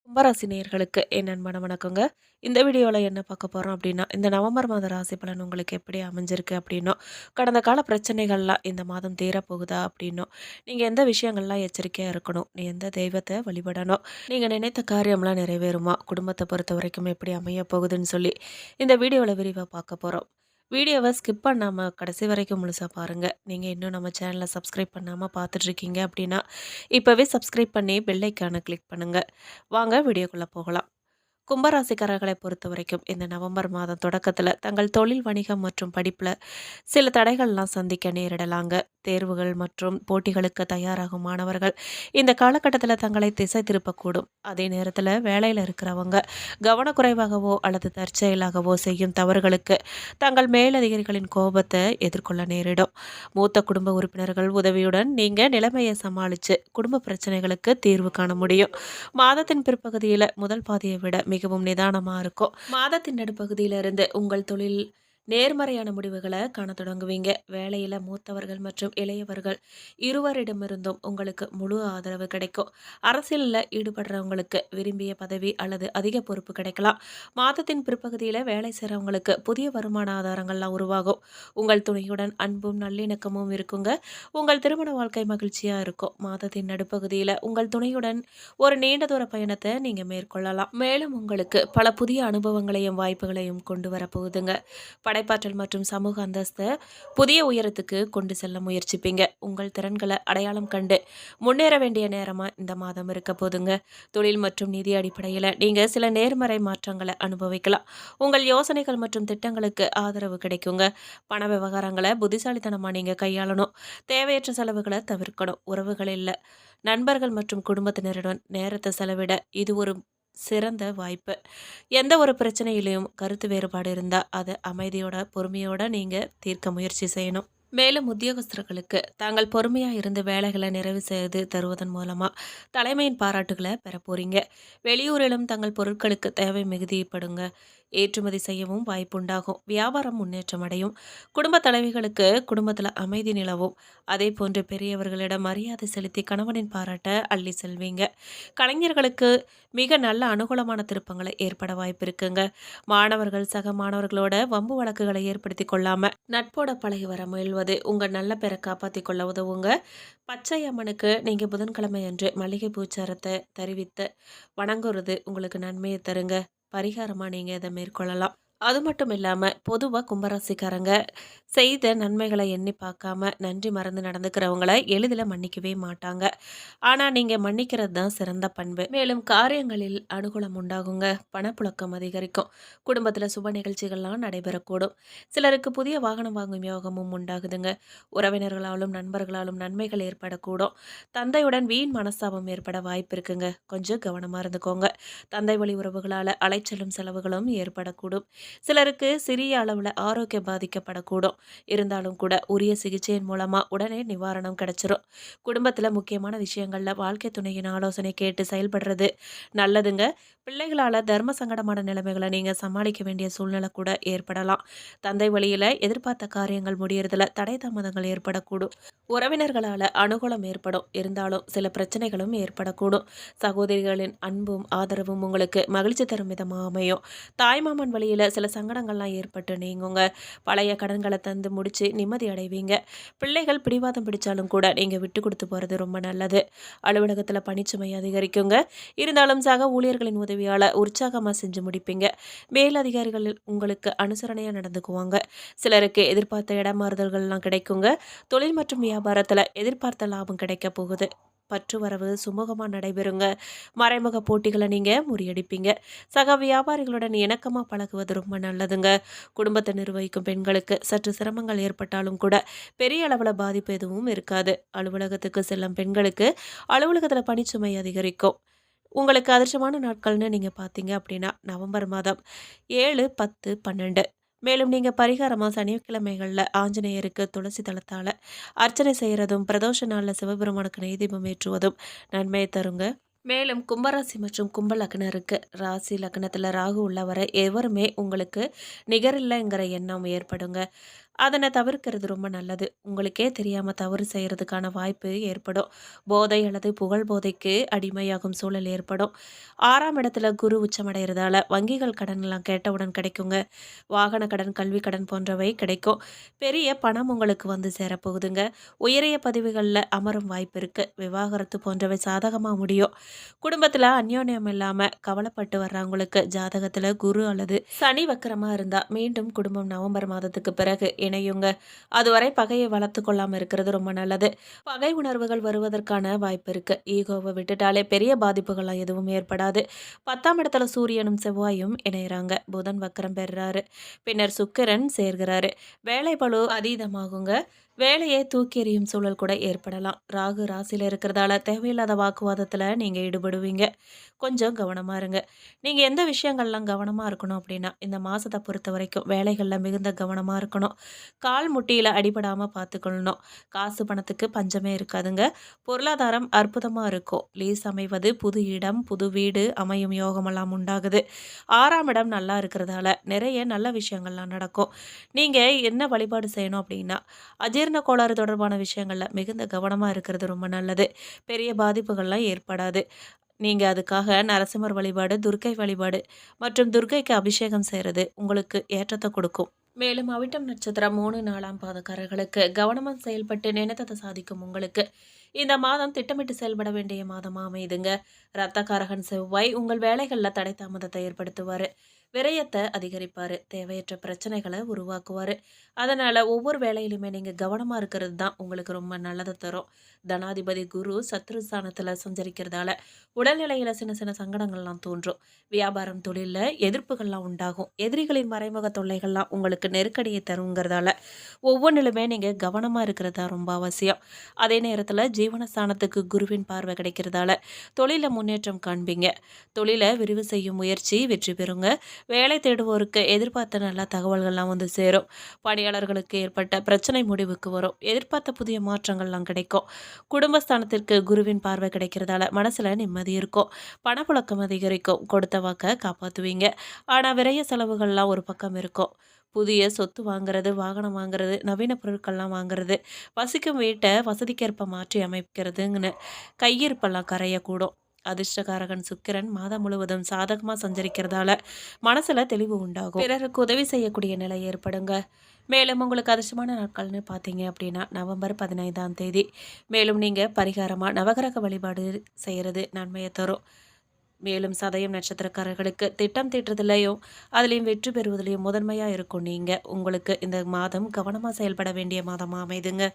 கும்பராசி நேயர்களுக்கு என் அன்பான வணக்கங்க. இந்த வீடியோல என்ன பார்க்க போறோம் அப்படின்னா, இந்த நவம்பர் மாத ராசி பலன் உங்களுக்கு எப்படி அமைஞ்சிருக்கு அப்படின்னும், கடந்த கால பிரச்சனைகள்லாம் இந்த மாதம் தீரப்போகுதா அப்படின்னும், நீங்க எந்த விஷயங்கள்லாம் எச்சரிக்கையா இருக்கணும், நீ எந்த தெய்வத்த வழிபடணும், நீங்க நினைத்த காரியம்லாம் நிறைவேறுமா, குடும்பத்த பொறுத்தவரைக்கும் எப்படி அமையப் போகுதுன்னு சொல்லி, இந்த வீடியோல விரிவா பார்க்க போறோம். வீடியோவ ஸ்கிப் பண்ணாம கடைசி வரைக்கும் முழுசா பாருங்க. நீங்க இன்னும் நம்ம சேனல சப்ஸ்கிரைப் பண்ணாம பார்த்துட்டு இருக்கீங்க அப்படின்னா, இப்பவே சப்ஸ்கிரைப் பண்ணி பெல் ஐகான கிளிக் பண்ணுங்க. வாங்க வீடியோக்குள்ள போகலாம். கும்பராசிக்காரர்களை பொறுத்தவரைக்கும் இந்த நவம்பர் மாதம் தொடக்கத்துல தங்கள் தொழில், வணிகம் மற்றும் படிப்புல சில தடைகள்லாம் சந்திக்க நேரிடலாங்க. தேர்வுகள் மற்றும் போட்டிகளுக்கு தயாராகும் மாணவர்கள் இந்த காலகட்டத்துல தங்களை திசை திருப்பக்கூடும். அதே நேரத்துல வேலையில இருக்கிறவங்க கவனக்குறைவாகவோ அல்லது தற்செயலாகவோ செய்யும் தவறுகளுக்கு தங்கள் மேலதிகாரிகளின் கோபத்தை எதிர்கொள்ள நேரிடும். மூத்த குடும்ப உறுப்பினர்கள் உதவியுடன் நீங்க நிலைமையை சமாளிச்சு குடும்ப பிரச்சனைகளுக்கு தீர்வு காண முடியும். மாதத்தின் பிற்பகுதியில முதல் பாதியை விட மிகவும் நிதானமா இருக்கும். மாதத்தின் நடுப்பகுதியில இருந்து உங்கள் தொழில் நேர்மறையான முடிவுகளை காண தொடங்குவீங்க. வேலையில மூத்தவர்கள் மற்றும் இளையவர்கள் இருவரிடமிருந்தும் உங்களுக்கு முழு ஆதரவு கிடைக்கும். அரசியலில் ஈடுபடுறவங்களுக்கு விரும்பிய பதவி அல்லது அதிக பொறுப்பு கிடைக்கலாம். மாதத்தின் பிற்பகுதியில வேலை செய்றவங்களுக்கு புதிய வருமான ஆதாரங்கள்லாம் உருவாகும். உங்கள் துணையுடன் அன்பும் நல்லிணக்கமும் இருக்குங்க. உங்கள் திருமண வாழ்க்கை மகிழ்ச்சியா இருக்கும். மாதத்தின் நடுப்பகுதியில உங்கள் துணையுடன் ஒரு நீண்ட தூர பயணத்தை நீங்க மேற்கொள்ளலாம். மேலும் உங்களுக்கு பல புதிய அனுபவங்களையும் வாய்ப்புகளையும் கொண்டு வரப்போகுதுங்க. படைப்பாற்றல் மற்றும் சமூக அந்தஸ்தை புதிய உயரத்துக்கு கொண்டு செல்ல முயற்சிப்பீங்க. உங்கள் திறன்களை அடையாளம் கண்டு முன்னேற வேண்டிய நேரமா இந்த மாதம் இருக்க போதுங்க. தொழில் மற்றும் நிதி அடிப்படையில் நீங்க சில நேர்மறை மாற்றங்களை அனுபவிக்கலாம். உங்கள் யோசனைகள் மற்றும் திட்டங்களுக்கு ஆதரவு கிடைக்குங்க. பண விவகாரங்களை புத்திசாலித்தனமா நீங்க கையாளணும். தேவையற்ற செலவுகளை தவிர்க்கணும். உறவுகளில் நண்பர்கள் மற்றும் குடும்பத்தினருடன் நேரத்தை செலவிட இது ஒரு சிறந்த வாய்ப்பு. எந்த ஒரு பிரச்சனையிலையும் கருத்து வேறுபாடு இருந்தா அதை அமைதியோட பொறுமையோட நீங்க தீர்க்க முயற்சி செய்யணும். மேலும் உத்தியோகஸ்தர்களுக்கு தாங்கள் பொறுமையா இருந்து வேலைகளை நிறைவு செய்து தருவதன் மூலமா தலைமையின் பாராட்டுகளை பெற போறீங்க. வெளியூரிலும் தங்கள் பொருட்களுக்கு தேவை மிகுதிப்படுங்க. ஏற்றுமதி செய்யவும் வாய்ப்புண்டாகும். வியாபாரம் முன்னேற்றம் அடையும். குடும்ப தலைவிகளுக்கு குடும்பத்தில் அமைதி நிலவும். அதே போன்று பெரியவர்களிடம் மரியாதை செலுத்தி கணவனின் பாராட்ட அள்ளி செல்வீங்க. கலைஞர்களுக்கு மிக நல்ல அனுகூலமான திருப்பங்களை ஏற்பட வாய்ப்பு இருக்குங்க. மாணவர்கள் சக மாணவர்களோட வம்பு வழக்குகளை ஏற்படுத்தி கொள்ளாம நட்போட பழகி வர முயல்வது உங்க நல்ல பேரை காப்பாற்றி கொள்ள உதவுங்க. பச்சை அம்மனுக்கு நீங்க புதன்கிழமை அன்று மல்லிகை பூச்சாரத்தை தெரிவித்து வணங்குறது உங்களுக்கு நன்மையை தருங்க. பரிகாரமா நீங்க இதை மேற்கொள்ளலாம். அது மட்டும் இல்லாம பொதுவா கும்பராசிக்காரங்க செய்த நன்மைகளை எண்ணி பார்க்காம நன்றி மறந்து நடந்துக்கிறவங்கள எளிதில் மன்னிக்கவே மாட்டாங்க. ஆனா நீங்க மன்னிக்கிறது தான் சிறந்த பண்பு. மேலும் காரியங்களில் அனுகூலம் உண்டாகுங்க. பணப்புழக்கம் அதிகரிக்கும். குடும்பத்துல சுப நிகழ்ச்சிகள்லாம் நடைபெறக்கூடும். சிலருக்கு புதிய வாகனம் வாங்கும் யோகமும் உண்டாகுதுங்க. உறவினர்களாலும் நண்பர்களாலும் நன்மைகள் ஏற்படக்கூடும். தந்தையுடன் வீண் மனஸ்தாபம் ஏற்பட வாய்ப்பு இருக்குங்க. கொஞ்சம் கவனமா இருந்துக்கோங்க. தந்தை வழி உறவுகளால அலைச்சலும் செலவுகளும் ஏற்படக்கூடும். சிலருக்கு சிறிய அளவுல ஆரோக்கியம் பாதிக்கப்படக்கூடும். இருந்தாலும் கூட உரிய சிகிச்சையின் மூலமா உடனே நிவாரணம் கிடைச்சிரும். குடும்பத்துல முக்கியமான விஷயங்கள்ல வாழ்க்கை துணையின் ஆலோசனை கேட்டு செயல்படுறது நல்லதுங்க. பிள்ளைகளால தர்ம சங்கடமான நிலைமைகளை நீங்க சமாளிக்க வேண்டிய சூழ்நிலை கூட ஏற்படலாம். தந்தை வழியில எதிர்பார்த்த காரியங்கள் முடியறதுல தடை தாமதங்கள் ஏற்படக்கூடும். உறவினர்களால அனுகூலம் ஏற்படும். இருந்தாலும் சில பிரச்சனைகளும் ஏற்படக்கூடும். சகோதரிகளின் அன்பும் ஆதரவும் உங்களுக்கு மகிழ்ச்சி தரும் விதமாக அமையும். தாய்மாமன் வழியில சில சங்கடங்கள்லாம் ஏற்பட்டு நீங்குங்க. பழைய கடன்களை தந்து முடிச்சு நிம்மதி அடைவீங்க. பிள்ளைகள் பிடிவாதம் பிடிச்சாலும் கூட நீங்க விட்டு கொடுத்து போறது ரொம்ப நல்லது. அலுவலகத்துல பணிச்சுமை அதிகரிக்குங்க. இருந்தாலும் சக ஊழியர்களின் உதவியால உற்சாகமா செஞ்சு முடிப்பீங்க. மேலதிகாரிகள் உங்களுக்கு அனுசரணையா நடந்துக்குவாங்க. சிலருக்கு எதிர்பார்த்த இடமாறுதல்கள்லாம் கிடைக்குங்க. தொழில் மற்றும் வியாபாரத்துல எதிர்பார்த்த லாபம் கிடைக்க போகுது. பற்று வரவு சுமூகமா நடைபெறுங்க. மறைமுக போட்டிகளை நீங்க முறியடிப்பீங்க. சக வியாபாரிகளுடன் இணக்கமா பழகுவது ரொம்ப நல்லதுங்க. குடும்பத்தை நிர்வகிக்கும் பெண்களுக்கு சற்று சிரமங்கள் ஏற்பட்டாலும் கூட பெரிய அளவுல பாதிப்பு எதுவும் இருக்காது. அலுவலகத்துக்கு செல்லும் பெண்களுக்கு அலுவலகத்துல பணிச்சுமை அதிகரிக்கும். உங்களுக்கு அதிர்ஷ்டமான நாட்கள்னு நீங்க பார்த்தீங்க அப்படின்னா நவம்பர் மாதம் 7, 10, 12. மேலும் நீங்க பரிகாரமா சனிக்கிழமைகள்ல ஆஞ்சநேயருக்கு துளசி தளத்தால அர்ச்சனை செய்யறதும் பிரதோஷ நாள்ல சிவபெருமானுக்கு நெய் தீபம் ஏற்றுவதும் நன்மையை தருங்க. மேலும் கும்பராசி மற்றும் கும்ப லக்னருக்கு ராசி லக்னத்துல ராகு உள்ளவரை எவருமே உங்களுக்கு நிகரில்லைங்கிற எண்ணம் ஏற்படுங்க. அதனை தவிர்க்கிறது ரொம்ப நல்லது. உங்களுக்கே தெரியாம தவறு செய்யறதுக்கான வாய்ப்பு ஏற்படும். போதை அல்லது புகழ் போதைக்கு அடிமையாகும் சூழல் ஏற்படும். 6ஆம் இடத்துல குரு உச்சமடைறதால வங்கிகள் கடன்லாம் கேட்டவுடன் கிடைக்குங்க. வாகன கடன், கல்வி கடன் போன்றவை கிடைக்கும். பெரிய பணம் உங்களுக்கு வந்து சேரப்போகுதுங்க. உயரிய பதவிகள்ல அமரும் வாய்ப்பு இருக்கு. விவாகரத்து போன்றவை சாதகமா முடியும். குடும்பத்துல அந்யோன்யம் இல்லாம கவலைப்பட்டு வர்றவங்களுக்கு ஜாதகத்துல குரு அல்லது சனி வக்கரமா இருந்தா மீண்டும் குடும்பம் நவம்பர் மாதத்துக்கு பிறகு இணையுங்க. அதுவரை பகையை வளர்த்து கொள்ளாம இருக்கிறது ரொம்ப நல்லது. பகை உணர்வுகள் வருவதற்கான வாய்ப்பு இருக்கு. ஈகோவை விட்டுட்டாலே பெரிய பாதிப்புகள்லாம் எதுவும் ஏற்படாது. 10ஆம் இடத்துல சூரியனும் செவ்வாயும் இணையறாங்க. புதன் வக்கரம் பெறுறாரு. பின்னர் சுக்கிரன் சேர்கிறாரு. வேலை பளு அதீதமாகுங்க. வேலையை தூக்கி எறியும் சூழல் கூட ஏற்படலாம். ராகு ராசியில இருக்கிறதால தேவையில்லாத வாக்குவாதத்துல நீங்க ஈடுபடுவீங்க. கொஞ்சம் கவனமா இருங்க. நீங்க எந்த விஷயங்கள்லாம் கவனமா இருக்கணும் அப்படின்னா, இந்த மாசத்தை பொறுத்த வரைக்கும் வேலைகள்ல மிகுந்த கவனமா இருக்கணும். கால் முட்டியில அடிபடாம பார்த்துக்கொள்ளணும். காசு பணத்துக்கு பஞ்சமே இருக்காதுங்க. பொருளாதாரம் அற்புதமா இருக்கும். லீஸ் அமைவது, புது இடம், புது வீடு அமையும் யோகமெல்லாம் உண்டாகுது. 6ஆம் இடம் நல்லா இருக்கிறதால நிறைய நல்ல விஷயங்கள்லாம் நடக்கும். நீங்க என்ன வழிபாடு செய்யணும் அப்படின்னா, அஜீரண கோளாறு தொடர்பான விஷயங்கள்ல மிகுந்த கவனமா இருக்கிறது ரொம்ப நல்லது. பெரிய பாதிப்புகள்லாம் ஏற்படாது. நீங்க அதுக்காக நரசிம்மர் வழிபாடு, துர்க்கை வழிபாடு மற்றும் துர்க்கைக்கு அபிஷேகம் செய்றது உங்களுக்கு ஏற்றத்தை கொடுக்கும். மேலும் அவிட்டம் நட்சத்திரம் 3, 4ஆம் பாதக்காரர்களுக்கு கவனமா செயல்பட்டு நினைத்ததை சாதிக்கும் உங்களுக்கு இந்த மாதம் திட்டமிட்டு செயல்பட வேண்டிய மாதமா அமையுதுங்க. ரத்தக்காரகன் செவ்வாய் உங்கள் வேலைகள்ல தடை தாமதத்தை ஏற்படுத்துவாரு. விரயத்தை அதிகரிப்பாரு. தேவையற்ற பிரச்சனைகளை உருவாக்குவாரு. அதனால ஒவ்வொரு வேலையிலுமே நீங்க கவனமா இருக்கிறது தான் உங்களுக்கு ரொம்ப நல்லதை தரும். தனாதிபதி குரு சத்ருஸ்தானத்துல சஞ்சரிக்கிறதால உடல்நிலையில சின்ன சின்ன சங்கடங்கள்லாம் தோன்றும். வியாபாரம் தொழில்ல எதிர்ப்புகள்லாம் உண்டாகும். எதிரிகளின் மறைமுக தொல்லைகள்லாம் உங்களுக்கு நெருக்கடியை தருங்கிறதால ஒவ்வொன்றிலுமே நீங்க கவனமா இருக்கிறதா ரொம்ப அவசியம். அதே நேரத்துல ஜீவனஸ்தானத்துக்கு குருவின் பார்வை கிடைக்கிறதால தொழில முன்னேற்றம் காண்பீங்க. தொழில விரிவு செய்யும் முயற்சி வெற்றி பெறுங்க. வேலை தேடுவோருக்கு எதிர்பார்த்த நல்ல தகவல்கள்லாம் வந்து சேரும். பணியாளர்களுக்கு ஏற்பட்ட பிரச்சனை முடிவுக்கு வரும். எதிர்பார்த்த புதிய மாற்றங்கள்லாம் கிடைக்கும். குடும்பஸ்தானத்திற்கு குருவின் பார்வை கிடைக்கிறதால மனசுல நிம்மதி இருக்கும். பணப்புழக்கம் அதிகரிக்கும். கொடுத்த வாக்க காப்பாத்துவீங்க. ஆனா விரைய செலவுகள்லாம் ஒரு பக்கம் இருக்கும். புதிய சொத்து வாங்குறது, வாகனம் வாங்குறது, நவீன பொருட்கள்லாம் வாங்குறது, வசிக்கும் வீட்டை வசதிக்கேற்ப மாற்றி அமைக்கிறதுங்கன்னு கையிருப்பெல்லாம் கரையக்கூடும். அதிர்ஷ்டகாரகன் சுக்கிரன் மாதம் முழுவதும் சாதகமா சஞ்சரிக்கிறதால மனசுல தெளிவு உண்டாகும். பிறருக்கு உதவி செய்யக்கூடிய நிலை ஏற்படுங்க. மேலும் உங்களுக்கு அதிர்ஷ்டமான நாட்கள்னு பார்த்தீங்க அப்படின்னா நவம்பர் 15ஆம் தேதி. மேலும் நீங்க பரிகாரமா நவகிரக வழிபாடு செய்யறது நன்மையை தரும். மேலும் சதயம் நட்சத்திரக்காரர்களுக்கு திட்டம் தீட்டுறதுலையும் அதுலேயும் வெற்றி பெறுவதிலையும் முதன்மையாக இருக்கும். நீங்கள் உங்களுக்கு இந்த மாதம் கவனமாக செயல்பட வேண்டிய மாதமாக அமைதுங்க.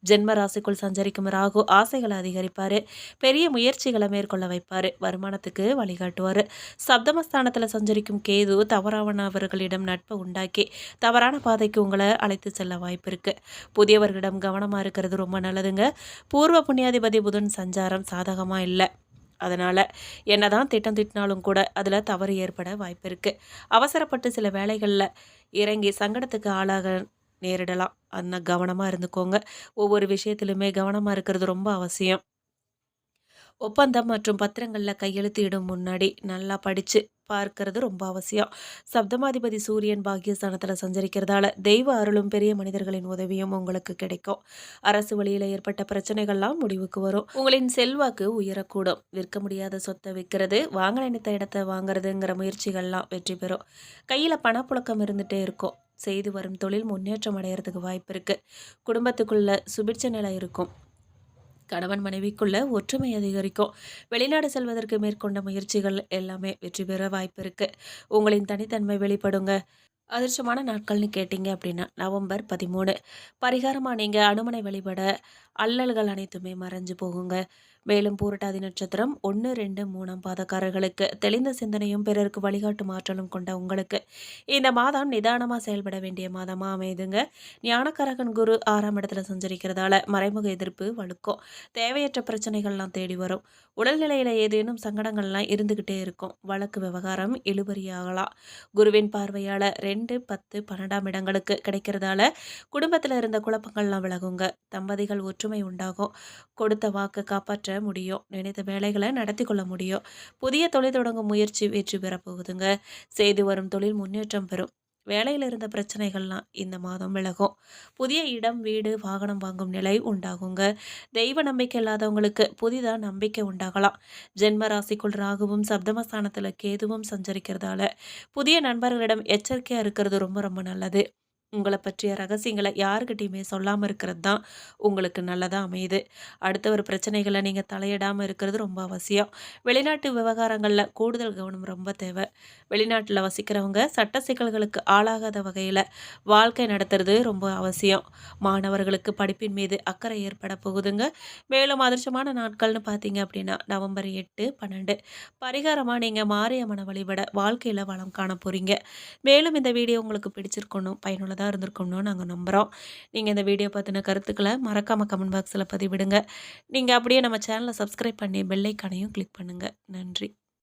ஜென்ம ராசிக்குள் சஞ்சரிக்கும் ராகு ஆசைகளை அதிகரிப்பார். பெரிய முயற்சிகளை மேற்கொள்ள வைப்பார். வருமானத்துக்கு வழிகாட்டுவார். சப்தமஸ்தானத்தில் சஞ்சரிக்கும் கேது தவறானவர்களிடம் நட்பை உண்டாக்கி தவறான பாதைக்கு உங்களை அழைத்து செல்ல வாய்ப்பு இருக்குது. புதியவர்களிடம் கவனமாக இருக்கிறது ரொம்ப நல்லதுங்க. பூர்வ புண்ணியாதிபதி புதன் சஞ்சாரம் சாதகமாக இல்லை. அதனால் என்னதான் திட்டம் திட்டினாலும் கூட அதில் தவறு ஏற்பட வாய்ப்பு இருக்குது. அவசரப்பட்டு சில வேலைகளில் இறங்கி சங்கடத்துக்கு ஆளாக நேரிடலாம். அதனால் கவனமாக இருந்துக்கோங்க. ஒவ்வொரு விஷயத்திலுமே கவனமாக இருக்கிறது ரொம்ப அவசியம். ஒப்பந்தம் மற்றும் பத்திரங்களில் கையெழுத்து இடும் முன்னாடி நல்லா படித்து பார்க்கறது ரொம்ப அவசியம். சப்தமாதிபதி சூரியன் பாக்கியஸ்தானத்தில் சஞ்சரிக்கிறதால தெய்வ அருளும் பெரிய மனிதர்களின் உதவியும் உங்களுக்கு கிடைக்கும். அரசு வழியில் ஏற்பட்ட பிரச்சனைகள்லாம் முடிவுக்கு வரும். உங்களின் செல்வாக்கு உயரக்கூடும். விற்க முடியாத சொத்தை விற்கிறது, வாங்க நினைத்த இடத்தை வாங்குறதுங்கிற முயற்சிகள்லாம் வெற்றி பெறும். கையில் பணப்புழக்கம் இருந்துகிட்டே இருக்கும். செய்து வரும் தொழில் முன்னேற்றம் அடைகிறதுக்கு வாய்ப்பு இருக்குது. குடும்பத்துக்குள்ள சுபிட்ச நிலை இருக்கும். கணவன் மனைவிக்குள்ள ஒற்றுமை அதிகரிக்கும். வெளிநாடு செல்வதற்கு மேற்கொண்ட முயற்சிகள் எல்லாமே வெற்றி பெற வாய்ப்பு இருக்கு. உங்களின் தனித்தன்மை வெளிப்படுங்க. அதிர்ஷ்டமான நாட்கள்னு கேட்டிங்க அப்படின்னா நவம்பர் 13. பரிகாரமாக நீங்கள் அனுமனை வழிபட அல்லல்கள் அனைத்துமே மறைஞ்சு போகுங்க. மேலும் பூரட்டாதி நட்சத்திரம் 1, 2, 3ஆம் பாதக்காரர்களுக்கு தெளிந்த சிந்தனையும் பிறருக்கு வழிகாட்டும் ஆற்றலும் கொண்ட உங்களுக்கு இந்த மாதம் நிதானமாக செயல்பட வேண்டிய மாதமாக அமைதுங்க. ஞானக்காரகன் குரு 6ஆம் இடத்துல சஞ்சரிக்கிறதால மறைமுக எதிர்ப்பு வலுக்கும். தேவையற்ற பிரச்சனைகள்லாம் தேடி வரும். உடல்நிலையில் ஏதேனும் சங்கடங்கள்லாம் இருந்துக்கிட்டே இருக்கும். வழக்கு விவகாரம் இழுபறியாகலாம். குருவின் பார்வையால் 2, 10, 12ஆம் இடங்களுக்கு கிடைக்கிறதால குடும்பத்தில் இருந்த குழப்பங்கள்லாம் விலகுங்க. தம்பதிகள் ஒற்றுமை உண்டாகும். கொடுத்த வாக்கு காப்பாற்ற முடியும். நினைத்த வேலைகளை நடத்தி கொள்ள முடியும். புதிய தொழில் தொடங்கும் முயற்சி வெற்றி பெற போகுதுங்க. செய்து வரும் தொழில் முன்னேற்றம் பெறும். வேலையில இருந்த பிரச்சனைகள்லாம் இந்த மாதம் விலகும். புதிய இடம், வீடு, வாகனம் வாங்கும் நிலை உண்டாகுங்க. தெய்வ நம்பிக்கை இல்லாதவங்களுக்கு புதிதா நம்பிக்கை உண்டாகலாம். ஜென்ம ராசிக்குள் ராகுவும் சப்தமஸ்தானத்துல கேதுவும் சஞ்சரிக்கிறதால புதிய நண்பர்களிடம் எச்சரிக்கையா இருக்கிறது ரொம்ப ரொம்ப நல்லது. உங்கள பற்றிய ரகசியங்கள யார்கிட்டயுமே சொல்லாம இருக்கிறது தான் உங்களுக்கு நல்லதா அமையுது. அடுத்தவர் பிரச்சனைகள நீங்க தலையிடாம இருக்கிறது ரொம்ப அவசியம். வெளிநாட்டு விவகாரங்கள்ல கூடுதல் கவனம் ரொம்ப தேவை. வெளிநாட்டுல வசிக்கிறவங்க சட்ட சிக்கல்களுக்கு ஆளாகாத வகையில வாழ்க்கை நடத்துறது ரொம்ப அவசியம். மாணவர்களுக்கு படிப்பின் மீது அக்கறை ஏற்பட போகுதுங்க. மேலும் அதிர்ஷ்டமான நாட்கள்னு பார்த்தீங்க அப்படின்னா, நவம்பர் 8, 12. பரிகாரமா நீங்க மாரியம்மன வழிபட வாழ்க்கையில வளம் காண போறீங்க. மேலும் இந்த வீடியோ உங்களுக்கு பிடிச்சிருக்கணும், பயனுள்ளதா இருந்திருக்கும்னு நாங்க நம்புறோம். நீங்க இந்த வீடியோ பத்தின கருத்துக்கள மறக்காம கமெண்ட் பாக்ஸ்ல பதிவிடுங்க. நீங்க அப்படியே நம்ம சேனல சப்ஸ்கிரைப் பண்ணி பெல் ஐகானையும் கிளிக் பண்ணுங்க. நன்றி.